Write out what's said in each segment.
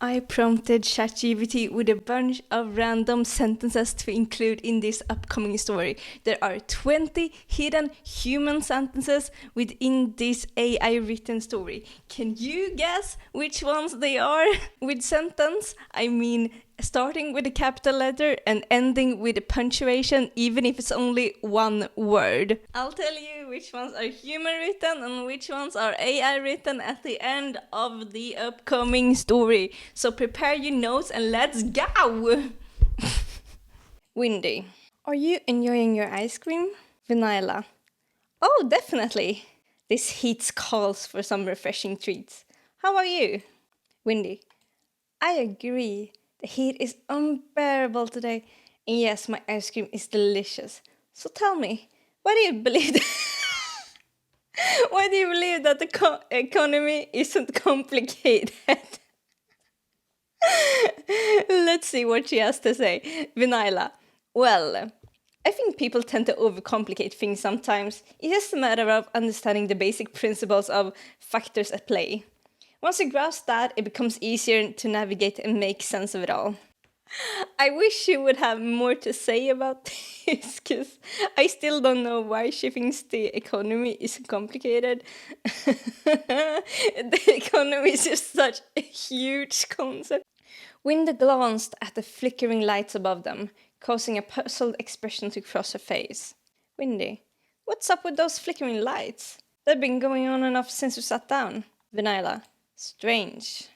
I prompted ChatGPT with a bunch of random sentences to include in this upcoming story. There are 20 hidden human sentences within this AI written story. Can you guess which ones they are? With sentence, I mean starting with a capital letter and ending with a punctuation, even if it's only one word. I'll tell you which ones are human written and which ones are AI written at the end of the upcoming story. So prepare your notes and let's go! Windy. Are you enjoying your ice cream? Vin'nyla. Oh, definitely. This heat calls for some refreshing treats. How are you? Windy. I agree. The heat is unbearable today. And yes, my ice cream is delicious. So tell me, why do you believe why do you believe that the economy isn't complicated? Let's see what she has to say. Vin'nyla. Well, I think people tend to overcomplicate things sometimes. It's just a matter of understanding the basic principles of factors at play. Once you grasp that, it becomes easier to navigate and make sense of it all. I wish she would have more to say about this, because I still don't know why she thinks the economy is complicated. The economy is just such a huge concept. Windy glanced at the flickering lights above them, causing a puzzled expression to cross her face. Windy, what's up with those flickering lights? They've been going on and off since we sat down. Vin'nyla, strange.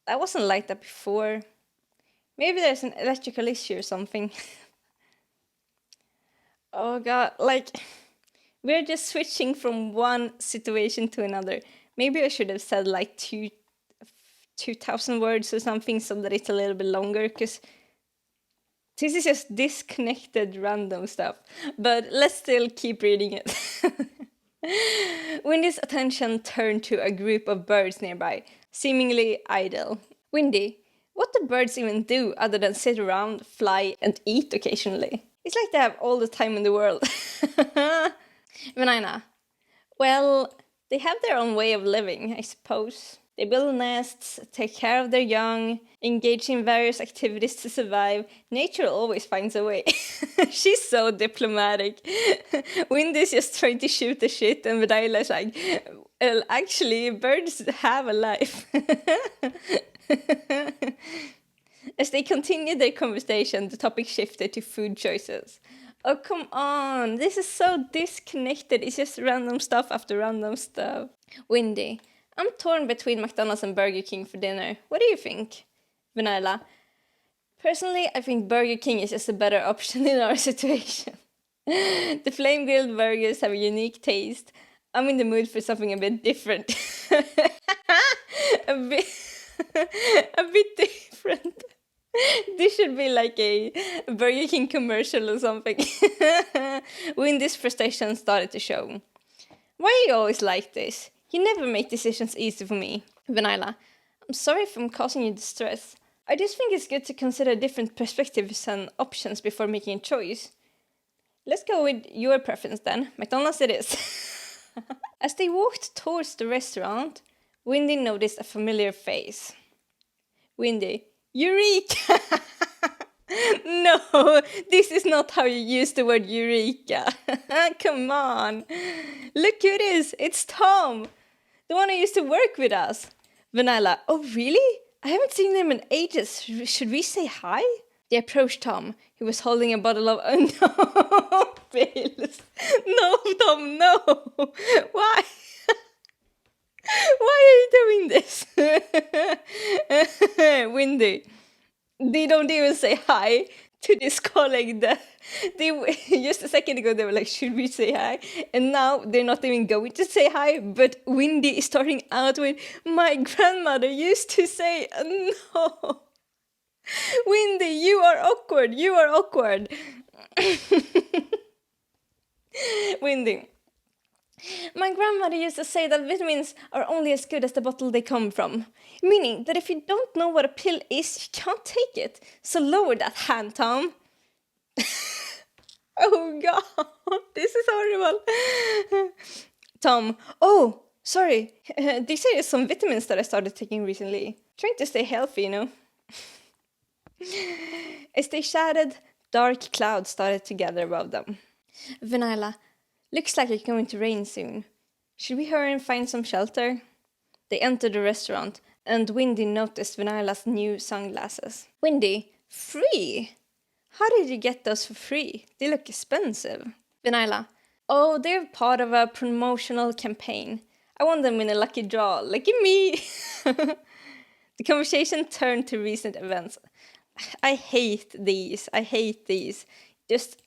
That wasn't like that before. Maybe there's an electrical issue or something. Oh god, like, we're just switching from one situation to another. Maybe I should have said like 2,000 words or something so that it's a little bit longer, because this is just disconnected random stuff. But let's still keep reading it. Windy's attention turned to a group of birds nearby, seemingly idle. Windy, what do birds even do other than sit around, fly, and eat occasionally? It's like they have all the time in the world. Vin'nyla, well, they have their own way of living, I suppose. They build nests, take care of their young, engage in various activities to survive. Nature always finds a way. She's so diplomatic. Windy's just trying to shoot the shit, and Vin'nyla's like, well, actually, birds have a life. As they continued their conversation, the topic shifted to food choices. Oh, come on. This is so disconnected. It's just random stuff after random stuff. Windy, I'm torn between McDonald's and Burger King for dinner. What do you think? Vin'nyla, personally, I think Burger King is just a better option in our situation. The flame grilled burgers have a unique taste. I'm in the mood for something a bit different. a bit different. This should be like a Burger King commercial or something. When this frustration started to show. Why are you always like this? You never make decisions easy for me. Vin'nyla, I'm sorry if I'm causing you distress. I just think it's good to consider different perspectives and options before making a choice. Let's go with your preference then. McDonald's it is. As they walked towards the restaurant, Windy noticed a familiar face. Windy, Eureka! No, this is not how you use the word Eureka. Come on. Look who it is. It's Tom, the one who used to work with us. Vin'nyla, oh really? I haven't seen him in ages. Should we say hi? They approached Tom, who was holding a bottle of... no, Bills. No, Tom, no. Why? Why are you doing this? Windy, they don't even say hi to this colleague. They just a second ago they were like, should we say hi? And now they're not even going to say hi. But Windy is starting out with, my grandmother used to say, no. Windy, you are awkward. You are awkward. Windy, my grandmother used to say that vitamins are only as good as the bottle they come from. Meaning that if you don't know what a pill is, you can't take it. So lower that hand, Tom. Oh god, this is horrible. Tom, oh, Sorry, these are some vitamins that I started taking recently. Trying to stay healthy, you know. As they chatted, dark clouds started to gather above them. Vin'nyla, looks like it's going to rain soon. Should we hurry and find some shelter? They entered the restaurant, and Windy noticed Vin'nyla's new sunglasses. Windy, free? How did you get those for free? They look expensive. Vin'nyla, oh, they're part of a promotional campaign. I won them in a lucky draw. Lucky me! The conversation turned to recent events. I hate these. Just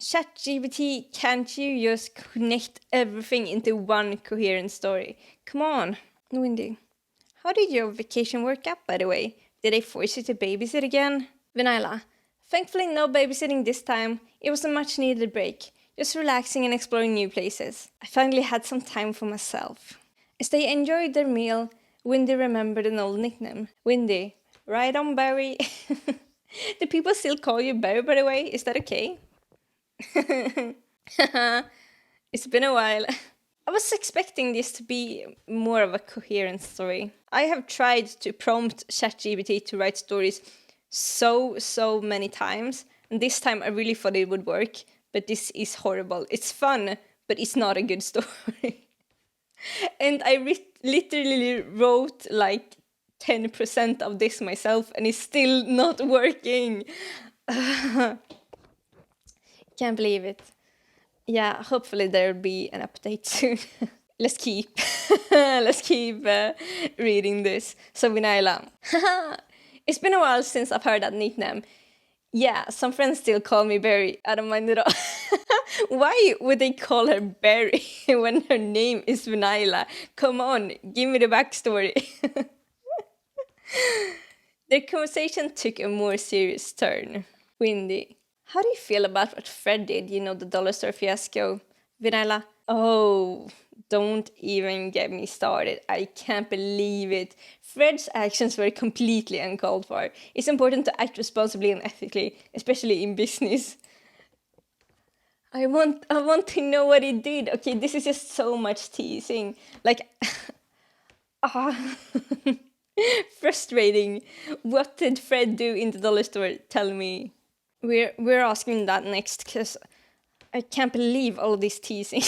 ChatGPT, can't you just connect everything into one coherent story? Come on. Windy, how did your vacation work out, by the way? Did they force you to babysit again? Vin'nyla, thankfully no babysitting this time. It was a much needed break. Just relaxing and exploring new places. I finally had some time for myself. As they enjoyed their meal, Windy remembered an old nickname. Windy, right on Barry. Do people still call you Barry, by the way? Is that okay? It's been a while. I was expecting this to be more of a coherent story. I have tried to prompt ChatGPT to write stories so many times, and this time I really thought it would work, but this is horrible. It's fun, but it's not a good story. And I literally wrote like 10% of this myself, and it's still not working. Can't believe it. Yeah, hopefully there'll be an update soon. Let's keep reading this. So Vin'nyla, it's been a while since I've heard that nickname. Yeah, some friends still call me Barry. I don't mind it all. Why would they call her Barry when her name is Vin'nyla? Come on, give me the backstory. Their conversation took a more serious turn. Windy, how do you feel about what Fred did, you know, the dollar store fiasco? Vin'nyla, oh, don't even get me started. I can't believe it. Fred's actions were completely uncalled for. It's important to act responsibly and ethically, especially in business. I want to know what he did. Okay, this is just so much teasing. Like, frustrating. What did Fred do in the dollar store? Tell me. We're asking that next, because I can't believe all this teasing.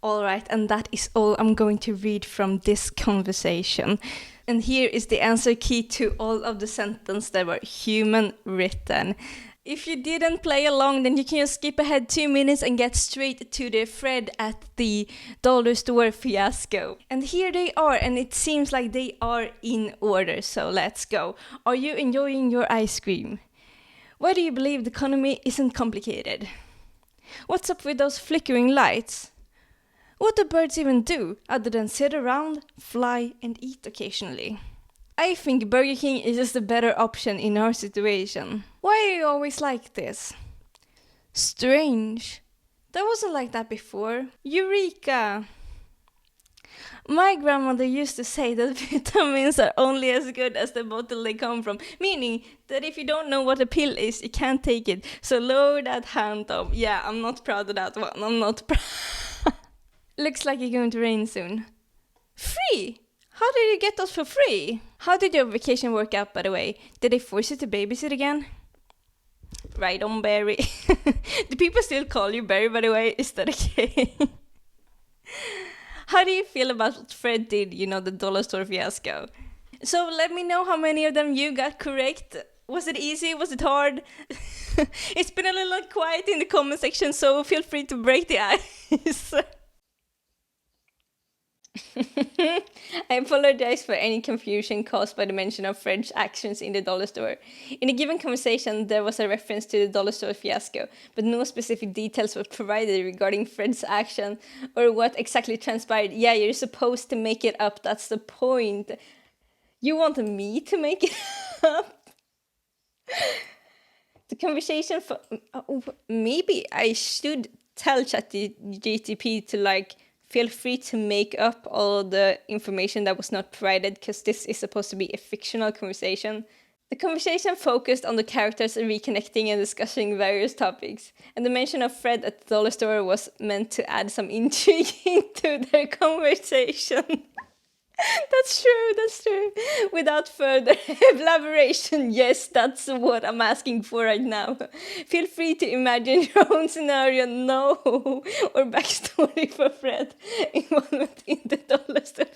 Alright, and that is all I'm going to read from this conversation. And here is the answer key to all of the sentences that were human written. If you didn't play along, then you can just skip ahead 2 minutes and get straight to the Fred at the dollar store fiasco. And here they are, and it seems like they are in order, so let's go. Are you enjoying your ice cream? Why do you believe the economy isn't complicated? What's up with those flickering lights? What do birds even do other than sit around, fly, and eat occasionally? I think Burger King is just a better option in our situation. Why are you always like this? Strange. That wasn't like that before. Eureka! My grandmother used to say that vitamins are only as good as the bottle they come from, meaning that if you don't know what a pill is, you can't take it. So lower that hand up. Yeah, I'm not proud of that one. I'm not proud. Looks like it's going to rain soon. Free? How did you get those for free? How did your vacation work out, by the way? Did they force you to babysit again? Right on, Barry. Do people still call you Barry, by the way? Is that okay? How do you feel about what Fred did, you know, the dollar store fiasco? So let me know how many of them you got correct. Was it easy? Was it hard? It's been a little quiet in the comment section, so feel free to break the ice. I apologize for any confusion caused by the mention of Fred's actions in the dollar store. In a given conversation, there was a reference to the dollar store fiasco, but no specific details were provided regarding Fred's action or what exactly transpired. Yeah, you're supposed to make it up, that's the point. You want me to make it up? The conversation maybe I should tell ChatGPT to feel free to make up all the information that was not provided, because this is supposed to be a fictional conversation. The conversation focused on the characters reconnecting and discussing various topics, and the mention of Fred at the dollar store was meant to add some intrigue into their conversation. That's true. Without further elaboration, yes, that's what I'm asking for right now. Feel free to imagine your own scenario, no, or backstory for Fred involvement in the dollar store.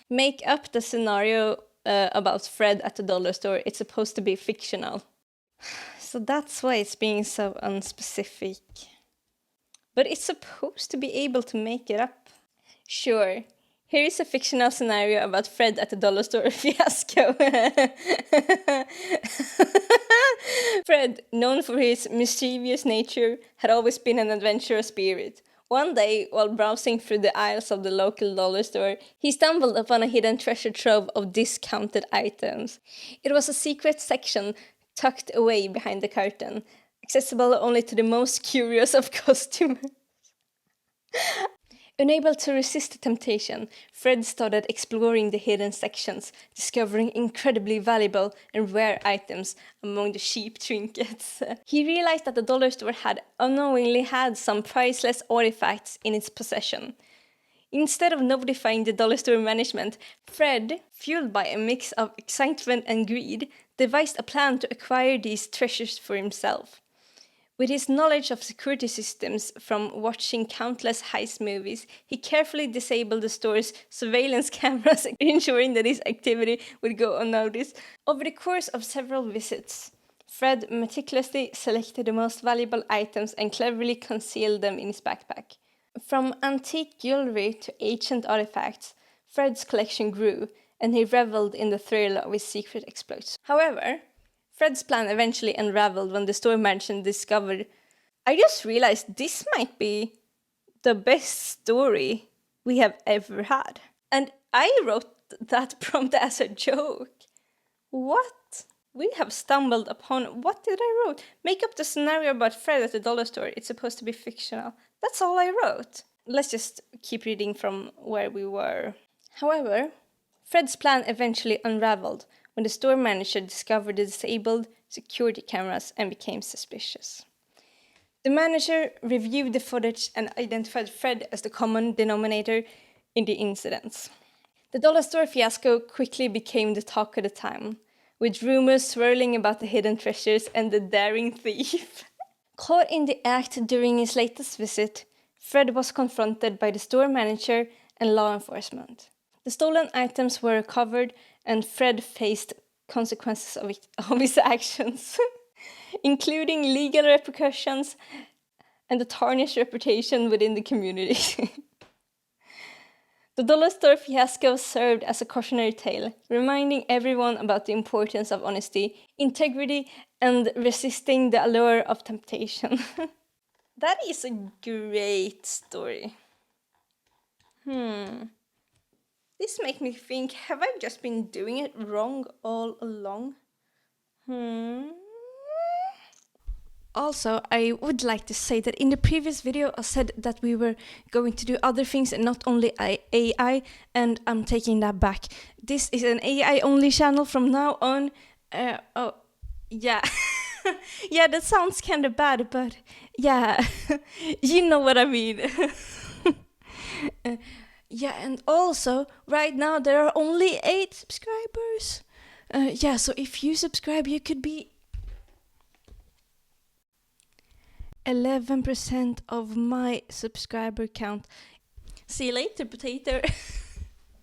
Make up the scenario about Fred at the dollar store. It's supposed to be fictional. So that's why it's being so unspecific. But it's supposed to be able to make it up. Sure. Here is a fictional scenario about Fred at the dollar store Fiasco. Fred, known for his mischievous nature, had always been an adventurous spirit. One day, while browsing through the aisles of the local dollar store, he stumbled upon a hidden treasure trove of discounted items. It was a secret section tucked away behind the curtain, accessible only to the most curious of customers. Unable to resist the temptation, Fred started exploring the hidden sections, discovering incredibly valuable and rare items among the cheap trinkets. He realized that the dollar store had unknowingly had some priceless artifacts in its possession. Instead of notifying the dollar store management, Fred, fueled by a mix of excitement and greed, devised a plan to acquire these treasures for himself. With his knowledge of security systems from watching countless heist movies, he carefully disabled the store's surveillance cameras, ensuring that his activity would go unnoticed. Over the course of several visits, Fred meticulously selected the most valuable items and cleverly concealed them in his backpack. From antique jewelry to ancient artifacts, Fred's collection grew, and he reveled in the thrill of his secret exploits. However, Fred's plan eventually unraveled when the store manager discovered, I just realized this might be the best story we have ever had. And I wrote that prompt as a joke. What? We have stumbled upon... What did I wrote? Make up the scenario about Fred at the dollar store. It's supposed to be fictional. That's all I wrote. Let's just keep reading from where we were. However, Fred's plan eventually unraveled when the store manager discovered the disabled security cameras and became suspicious. The manager reviewed the footage and identified Fred as the common denominator in the incidents. The dollar store fiasco quickly became the talk of the time, with rumors swirling about the hidden treasures and the daring thief. Caught in the act during his latest visit, Fred was confronted by the store manager and law enforcement. The stolen items were recovered, and Fred faced consequences of his actions, including legal repercussions and a tarnished reputation within the community. The dollar store fiasco served as a cautionary tale, reminding everyone about the importance of honesty, integrity, and resisting the allure of temptation. That is a great story. This makes me think, have I just been doing it wrong all along? Also, I would like to say that in the previous video I said that we were going to do other things and not only AI, and I'm taking that back. This is an AI-only channel from now on. Oh, yeah. Yeah, that sounds kind of bad, but yeah, you know what I mean. Yeah, and also, right now there are only 8 subscribers. Yeah, so if you subscribe, you could be 11% of my subscriber count. See you later, potato.